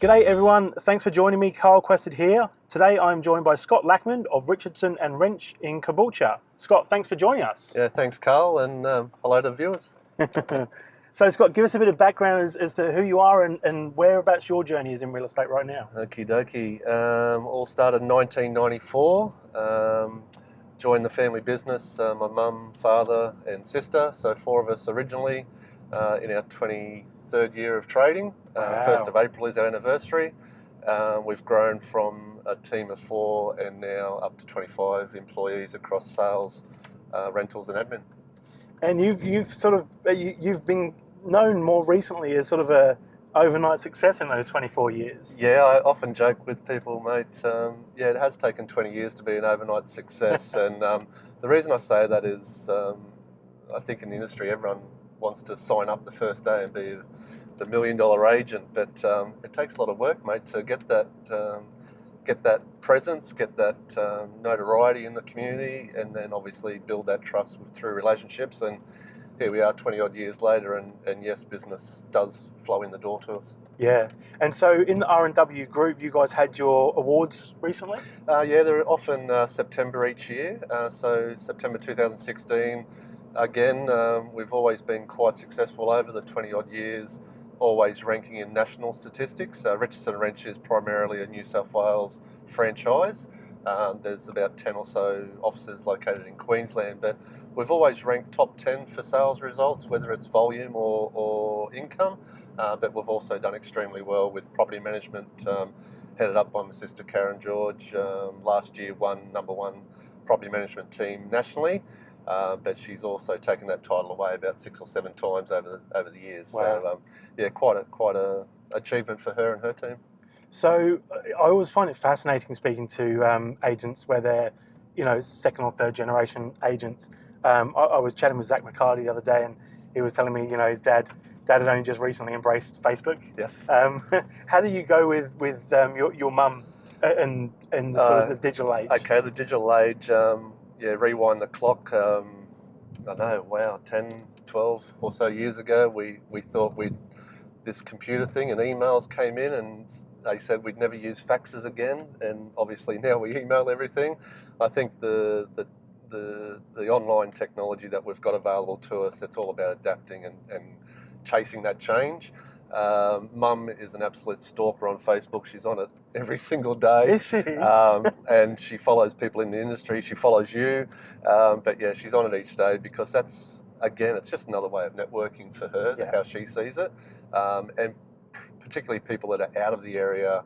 G'day everyone, thanks for joining me, Carl Quested here. Today I'm joined by Scott Lachmund of Richardson and Wrench in Caboolture. Scott, thanks for joining us. Yeah, thanks Carl, and hello to the viewers. So Scott, give us a bit of background as to who you are and whereabouts your journey is in real estate right now. Okie dokie. All started in 1994. Joined the family business, my mum, father and sister, so four of us originally in our 23rd year of trading. Wow. 1st of April is our anniversary. We've grown from a team of 4 and now up to 25 employees across sales, rentals and admin. And you've been known more recently as sort of a overnight success in those 24 years. Yeah, I often joke with people, mate, yeah, it has taken 20 years to be an overnight success. And the reason I say that is I think in the industry everyone wants to sign up the first day and be the $1 million agent, but it takes a lot of work, mate, to get that presence, get that notoriety in the community, and then obviously build that trust through relationships. And here we are 20 odd years later, and yes, business does flow in the door to us. Yeah, and so in the R&W group, you guys had your awards recently? Yeah, they're often September each year. So September 2016, again, we've always been quite successful over the 20 odd years, always ranking in national statistics. Richardson Wrench is primarily a New South Wales franchise. There's about 10 or so offices located in Queensland, but we've always ranked top 10 for sales results, whether it's volume or income. But we've also done extremely well with property management, headed up by my sister Karen George. Last year won #1 property management team nationally, but she's also taken that title away about 6 or 7 times over the years. Wow. So yeah, quite a achievement for her and her team. So I always find it fascinating speaking to agents where they're, second or third generation agents. I was chatting with Zach McCarty the other day, and he was telling me, his dad had only just recently embraced Facebook. Yes. How do you go with your mum and the sort of the digital age? Okay, the digital age. Yeah, rewind the clock. I know, wow, 10, 12 or so years ago, we thought this computer thing and emails came in, and they said we'd never use faxes again, and obviously now we email everything. I think the online technology that we've got available to us, it's all about adapting and chasing that change. Mum is an absolute stalker on Facebook. She's on it every single day. Is she? And she follows people in the industry. She follows you. But yeah, she's on it each day because that's, again, it's just another way of networking for her, Yeah. how she sees it. And particularly people that are out of the area,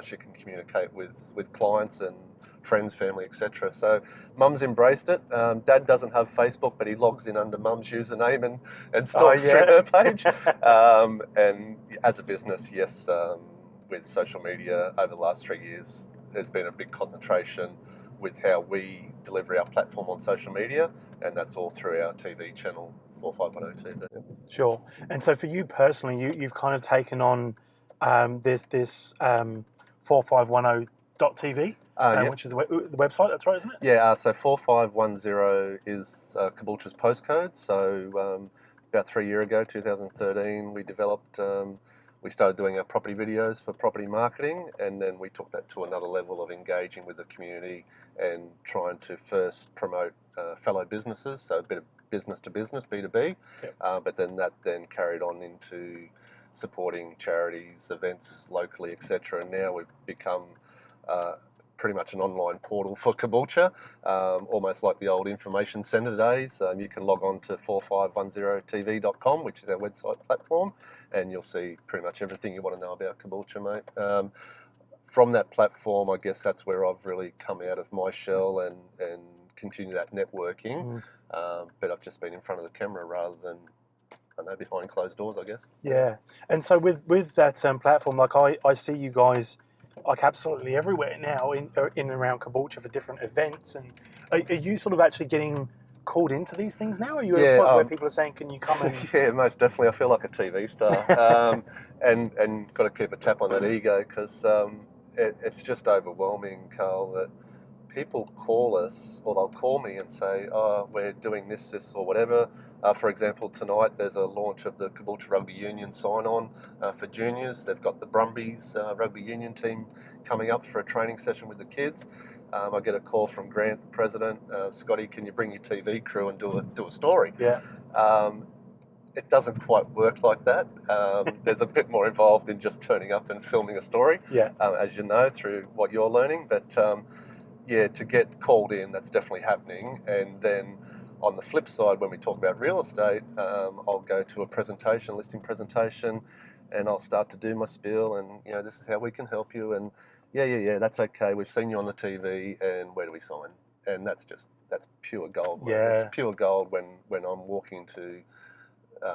she can communicate with clients and friends, family, etc. So Mum's embraced it. Dad doesn't have Facebook, but he logs in under Mum's username and stalks through her page. And as a business, yes, with social media over the last 3 years, there's been a big concentration with how we deliver our platform on social media, and that's all through our TV channel, 4510 TV. Sure. And so for you personally, you've kind of taken on this 4510.tv, Yeah. which is the website. That's right, isn't it? Yeah, so 4510 is Caboolture's postcode. So about 3 years ago, 2013, we developed, we started doing our property videos for property marketing, and then we took that to another level of engaging with the community and trying to first promote fellow businesses, so a bit of business to business, B2B, Yep. but then that carried on into supporting charities, events locally, etc. And now we've become pretty much an online portal for Caboolture, almost like the old information centre days. You can log on to 4510tv.com, which is our website platform, and you'll see pretty much everything you want to know about Caboolture, mate. From that platform, I guess that's where I've really come out of my shell and continue that networking. But I've just been in front of the camera rather than, I know, behind closed doors, I guess. Yeah. And so with that platform, like I see you guys like absolutely everywhere now in and around Caboolture for different events. And are you sort of actually getting called into these things now? Are you at a point where people are saying, can you come and... Yeah, most definitely. I feel like a TV star. And got to keep a tap on that ego because it's just overwhelming, Carl, that people call us, or they'll call me and say, oh, we're doing this, or whatever. For example, tonight there's a launch of the Caboolture Rugby Union sign-on for juniors. They've got the Brumbies rugby union team coming up for a training session with the kids. I get a call from Grant, the president. Scotty, can you bring your TV crew and do a story? Yeah. It doesn't quite work like that. There's a bit more involved in just turning up and filming a story, Yeah. as you know, through what you're learning. But yeah, to get called in, that's definitely happening. And then on the flip side, when we talk about real estate, I'll go to a presentation, listing presentation, and I'll start to do my spiel and, you know, this is how we can help you. And yeah, that's okay. We've seen you on the TV, and where do we sign? And that's pure gold. Yeah. It's pure gold when I'm walking to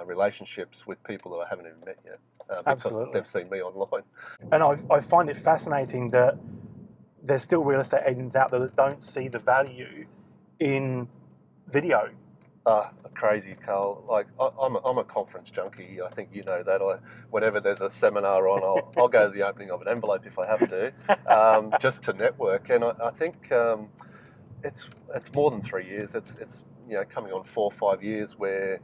relationships with people that I haven't even met yet because Absolutely. they've seen me online. And I find it fascinating that there's still real estate agents out there that don't see the value in video. Crazy, Carl. Like I'm a conference junkie. I think you know that. Whenever there's a seminar on, I'll go to the opening of an envelope if I have to, just to network. And I think it's more than 3 years. It's you know, coming on 4 or 5 years where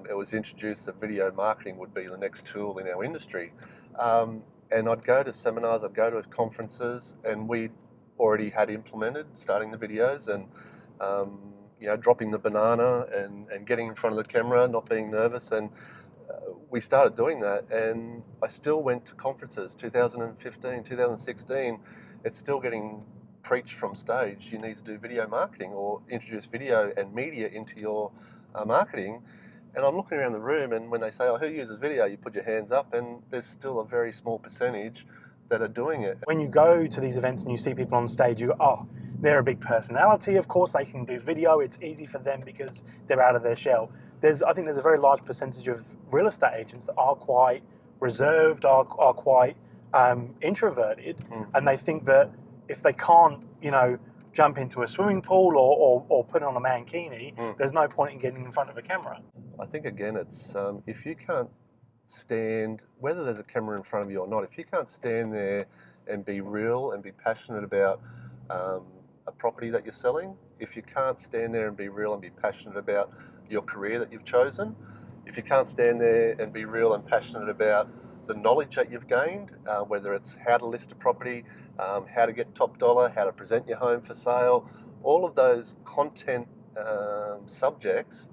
it was introduced that video marketing would be the next tool in our industry. And I'd go to seminars, I'd go to conferences, and we already had implemented starting the videos and you know, dropping the banana and getting in front of the camera, not being nervous. And we started doing that, and I still went to conferences, 2015, 2016. It's still getting preached from stage. You need to do video marketing or introduce video and media into your marketing. And I'm looking around the room, and when they say, oh, who uses video, you put your hands up, and there's still a very small percentage that are doing it. When you go to these events and you see people on stage, you go, oh, they're a big personality, of course they can do video, it's easy for them because they're out of their shell. I think there's a very large percentage of real estate agents that are quite reserved, are quite introverted, and they think that if they can't, you know, jump into a swimming pool or put on a mankini, there's no point in getting in front of a camera. I think, again, it's if you can't stand, whether there's a camera in front of you or not, if you can't stand there and be real and be passionate about a property that you're selling, if you can't stand there and be real and be passionate about your career that you've chosen, if you can't stand there and be real and passionate about the knowledge that you've gained, whether it's how to list a property, how to get top dollar, how to present your home for sale, all of those content subjects,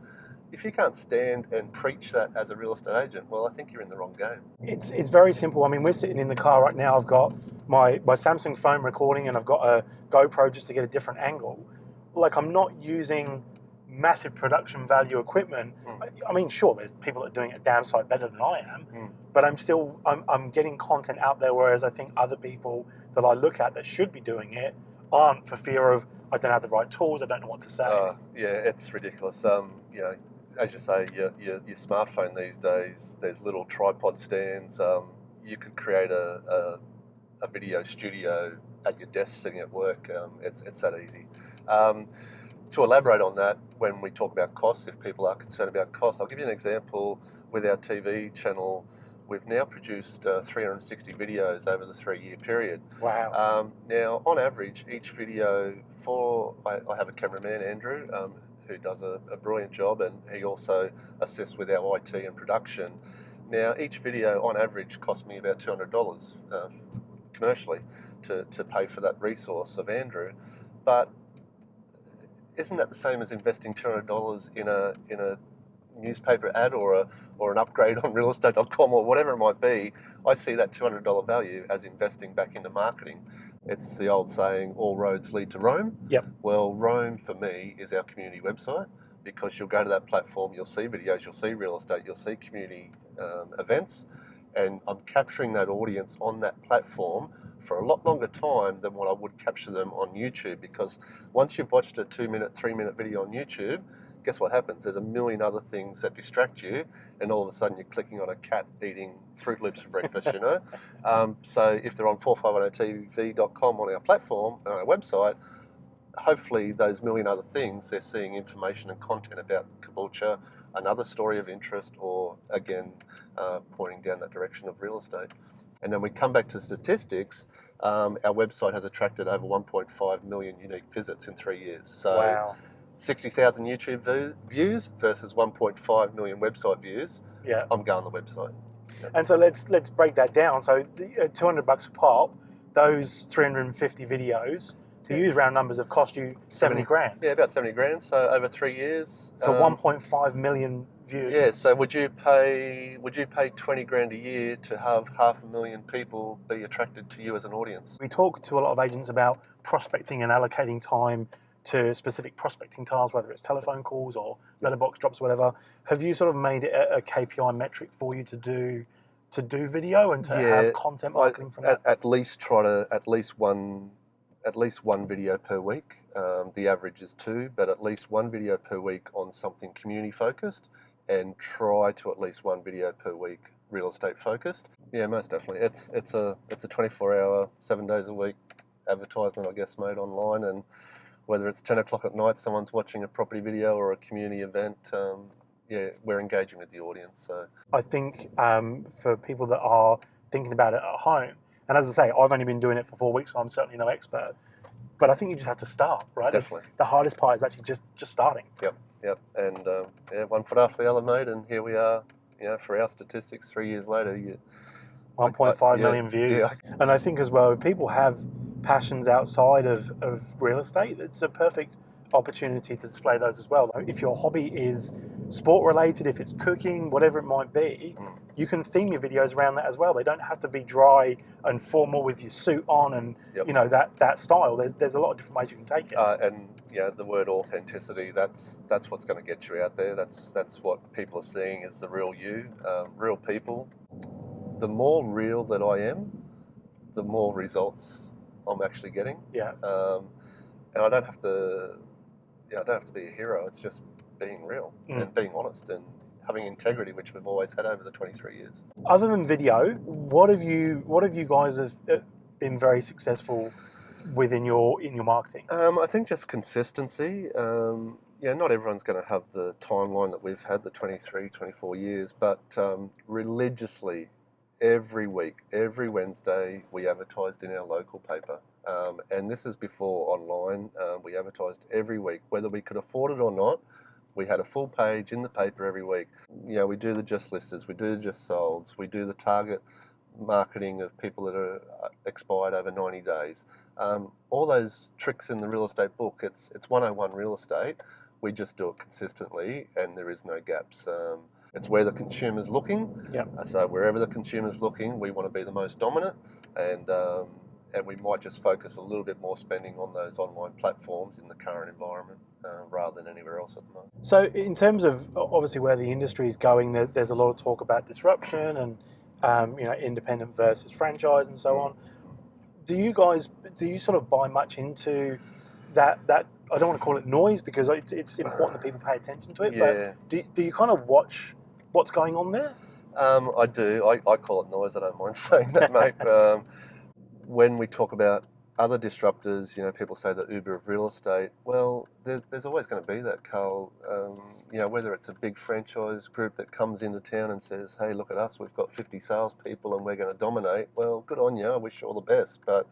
if you can't stand and preach that as a real estate agent, well, I think you're in the wrong game. It's very simple. I mean, we're sitting in the car right now. I've got my Samsung phone recording, and I've got a GoPro just to get a different angle. Like, I'm not using massive production value equipment. I mean, sure, there's people that are doing it a damn sight better than I am, but I'm getting content out there, whereas I think other people that I look at that should be doing it aren't, for fear of, I don't have the right tools, I don't know what to say. Yeah, it's ridiculous. You know, as you say, your smartphone these days, there's little tripod stands. You could create a video studio at your desk sitting at work. It's that easy. To elaborate on that, when we talk about costs, if people are concerned about costs, I'll give you an example with our TV channel. We've now produced 360 videos over the 3-year period. Wow. Now, on average, each video I have a cameraman, Andrew, who does a brilliant job, and he also assists with our IT and production. Now, each video on average cost me about $200 commercially to pay for that resource of Andrew. But isn't that the same as investing $200 in a newspaper ad or an upgrade on realestate.com or whatever it might be? I see that $200 value as investing back into marketing. It's the old saying, all roads lead to Rome. Yep. Well, Rome for me is our community website, because you'll go to that platform, you'll see videos, you'll see real estate, you'll see community events, and I'm capturing that audience on that platform for a lot longer time than what I would capture them on YouTube, because once you've watched a 2-minute, 3-minute video on YouTube, guess what happens? There's a million other things that distract you, and all of a sudden you're clicking on a cat eating Fruit Loops for breakfast, you know? So if they're on 450tv.com on our platform, on our website, hopefully those million other things, they're seeing information and content about Caboolture, another story of interest, or again, pointing down that direction of real estate. And then we come back to statistics. Our website has attracted over 1.5 million unique visits in 3 years. So Wow. 60,000 YouTube views versus 1.5 million website views. Yeah. I'm going to the website. And so let's break that down. So the $200 a pop, those 350 videos, to use round numbers, have cost you 70 grand. Yeah, about 70 grand. So over 3 years. For 1.5 million views. Yeah. So would you pay 20 grand a year to have 500,000 people be attracted to you as an audience? We talk to a lot of agents about prospecting and allocating time to specific prospecting tasks, whether it's telephone calls or letterbox drops, or whatever. Have you sort of made it a KPI metric for you to do video and to have content marketing from that? At least try to at least one video per week. The average is 2, but at least 1 video per week on something community focused, and try to at least 1 video per week real estate focused. Yeah, most definitely. It's a 24-hour, 7 days a week advertisement, I guess, made online, and whether it's 10 o'clock at night, someone's watching a property video or a community event, we're engaging with the audience. So I think for people that are thinking about it at home, and as I say, I've only been doing it for 4 weeks, so I'm certainly no expert, but I think you just have to start, right? Definitely. The hardest part is actually just starting. Yep. And 1 foot after the other, mate, and here we are, for our statistics, 3 years later. 1.5 million views. Yeah. And I think as well, if people have passions outside of real estate, it's a perfect opportunity to display those as well. If your hobby is sport related, if it's cooking, whatever it might be, you can theme your videos around that as well. They don't have to be dry and formal with your suit on and that style. There's a lot of different ways you can take it. And the word authenticity, that's what's going to get you out there. That's what people are seeing is the real you, real people. The more real that I am, the more results I'm actually getting. Yeah. And I don't have to be a hero. It's just being real and being honest and having integrity, which we've always had over the 23 years. Other than video, what have you guys been very successful with in your marketing? I think just consistency. Not everyone's going to have the timeline that we've had, the 23, 24 years, but religiously, every week, every Wednesday, we advertised in our local paper. And this is before online. We advertised every week, whether we could afford it or not. We had a full page in the paper every week. We do the just listers, we do the just solds, we do the target marketing of people that are expired over 90 days. All those tricks in the real estate book, it's 101 real estate. We just do it consistently and there is no gaps. It's where the consumer's looking. Yep. So wherever the consumer's looking, we want to be the most dominant, and we might just focus a little bit more spending on those online platforms in the current environment rather than anywhere else at the moment. So in terms of obviously where the industry is going, there's a lot of talk about disruption and independent versus franchise and so on. Do you sort of buy much into that I don't want to call it noise because it's important that people pay attention to it, but do you kind of watch what's going on there? I do. I call it noise. I don't mind saying that, mate. When we talk about other disruptors, people say the Uber of real estate. Well, there's always going to be that, Carl. Whether it's a big franchise group that comes into town and says, hey, look at us, we've got 50 salespeople and we're going to dominate. Well, good on you. I wish you all the best. But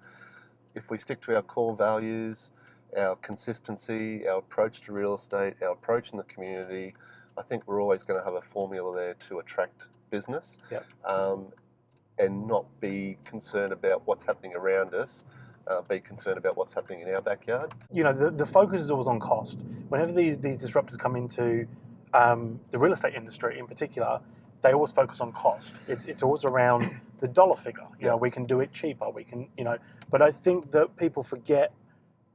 if we stick to our core values, our consistency, our approach to real estate, our approach in the community, I think we're always going to have a formula there to attract business. Yep. And not be concerned about what's happening around us, be concerned about what's happening in our backyard. The focus is always on cost. Whenever these disruptors come into the real estate industry in particular, they always focus on cost. It's always around the dollar figure. We can do it cheaper. We can, but I think that people forget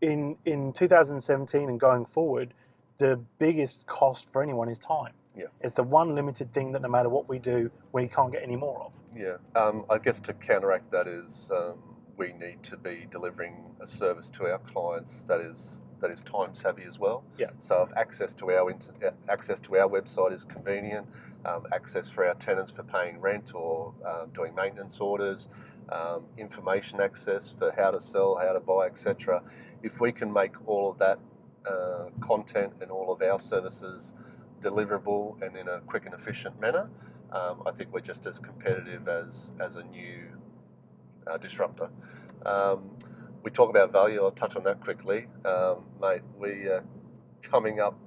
in 2017 and going forward, the biggest cost for anyone is time. Yeah. It's the one limited thing that no matter what we do, we can't get any more of. Yeah. I guess to counteract that is we need to be delivering a service to our clients that is time savvy as well. Yeah. So if access to our website is convenient, access for our tenants for paying rent or doing maintenance orders, information access for how to sell, how to buy, etc. If we can make all of that content and all of our services deliverable and in a quick and efficient manner, I think we're just as competitive as a new disruptor. We talk about value. I'll touch on that quickly, mate. We are coming up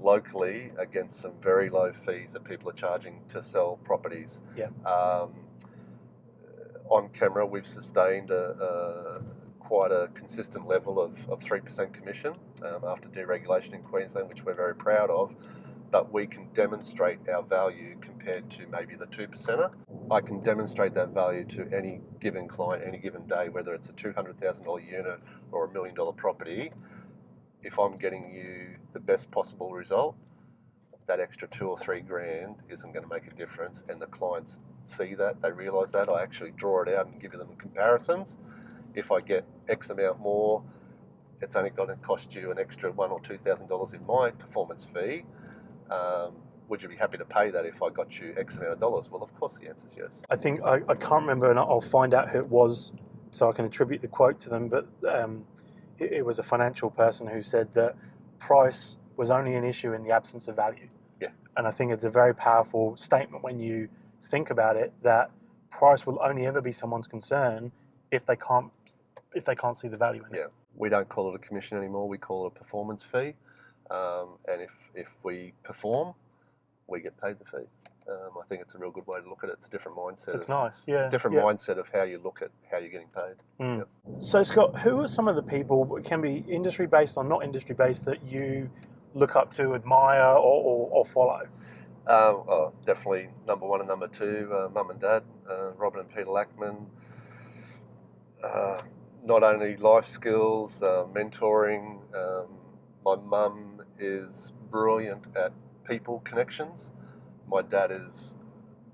locally against some very low fees that people are charging to sell properties. Yeah. On camera, we've sustained quite a consistent level of 3% commission after deregulation in Queensland, which we're very proud of. But we can demonstrate our value compared to maybe the 2%er. I can demonstrate that value to any given client, any given day, whether it's a $200,000 unit or a $1 million property. If I'm getting you the best possible result, that extra $2 or $3 grand isn't going to make a difference, and the clients see that, they realise that. I actually draw it out and give them comparisons. If I get X amount more, it's only going to cost you an extra $1,000 or $2,000 in my performance fee. Would you be happy to pay that if I got you X amount of dollars? Well, of course the answer is yes. I think I can't remember, and I'll find out who it was so I can attribute the quote to them, but it was a financial person who said that price was only an issue in the absence of value. Yeah. And I think it's a very powerful statement when you think about it, that price will only ever be someone's concern if they can't see the value in it. Yeah. We don't call it a commission anymore, we call it a performance fee. And if we perform, we get paid the fee. I think it's a real good way to look at it. It's a different mindset. It's nice, yeah. It's a different mindset of how you look at how you're getting paid. Mm. Yep. So Scott, who are some of the people, it can be industry based or not industry based, that you look up to, admire, or follow? Definitely number one and number two, Mum and Dad, Robin and Peter Lachmund. Not only life skills, mentoring. My mum is brilliant at people connections. My dad is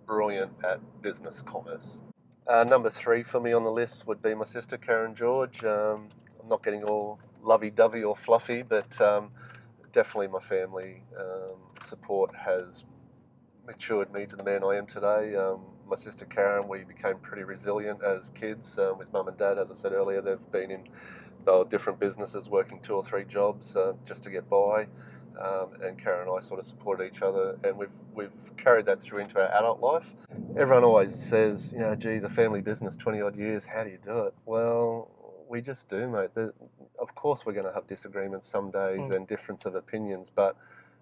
brilliant at business commerce. Number three for me on the list would be my sister, Karen George. I'm not getting all lovey-dovey or fluffy, but definitely my family support has matured me to the man I am today. My sister Karen, we became pretty resilient as kids with Mum and Dad. As I said earlier, they've been in different businesses, working 2 or 3 jobs just to get by. And Karen and I sort of supported each other, and we've carried that through into our adult life. Everyone always says, geez, a family business, 20 odd years, how do you do it? Well, we just do, mate. Of course we're going to have disagreements some days and difference of opinions, but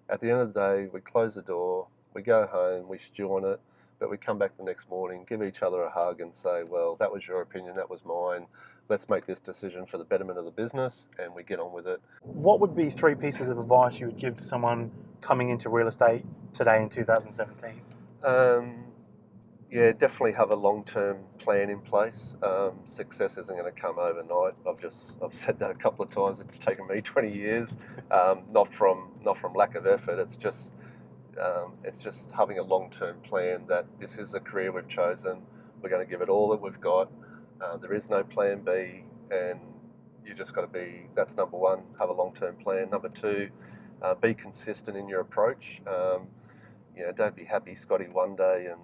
at the end of the day, we close the door, we go home, we stew on it, but we come back the next morning, give each other a hug and say, well, that was your opinion, that was mine. Let's make this decision for the betterment of the business, and we get on with it. What would be 3 pieces of advice you would give to someone coming into real estate today in 2017? Definitely have a long-term plan in place. Success isn't going to come overnight. I've said that a couple of times. It's taken me 20 years, not from lack of effort. It's just having a long-term plan that this is a career we've chosen. We're going to give it all that we've got. There is no plan B, and you just got to be, that's number one, have a long-term plan. Number two, be consistent in your approach. Don't be happy Scotty one day and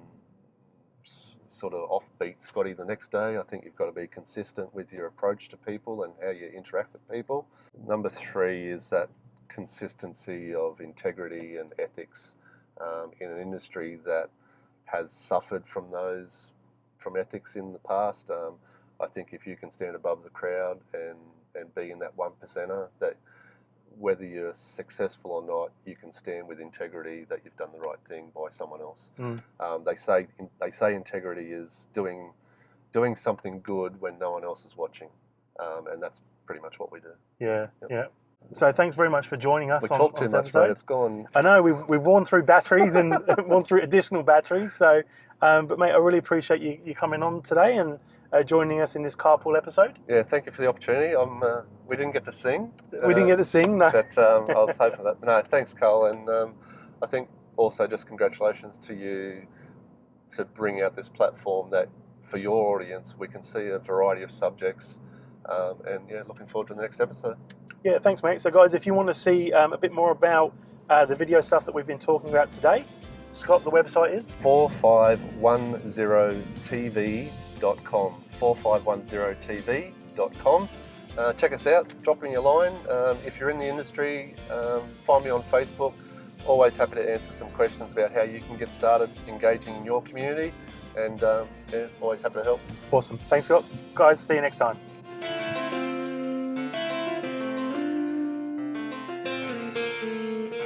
sort of offbeat Scotty the next day. I think you've got to be consistent with your approach to people and how you interact with people. Number three is that consistency of integrity and ethics in an industry that has suffered from ethics in the past. I think if you can stand above the crowd and be in that 1%er, that whether you're successful or not, you can stand with integrity that you've done the right thing by someone else. They say integrity is doing something good when no one else is watching, and that's pretty much what we do. Yeah. So thanks very much for joining us. We talked too much, mate. It's gone. I know we've worn through batteries and worn through additional batteries. So, but mate, I really appreciate you coming on today and joining us in this carpool episode. Yeah, thank you for the opportunity. We didn't get to sing. We didn't get to sing, no. But I was hoping that. No, thanks, Carl, and I think also just congratulations to you to bring out this platform that for your audience we can see a variety of subjects, and looking forward to the next episode. Yeah, thanks, mate. So, guys, if you want to see a bit more about the video stuff that we've been talking about today, Scott, the website is 4510tv.com. 4510tv.com. Check us out. Drop in your line. If you're in the industry, find me on Facebook. always happy to answer some questions about how you can get started engaging in your community, and yeah, always happy to help. Awesome. Thanks a lot, guys. See you next time.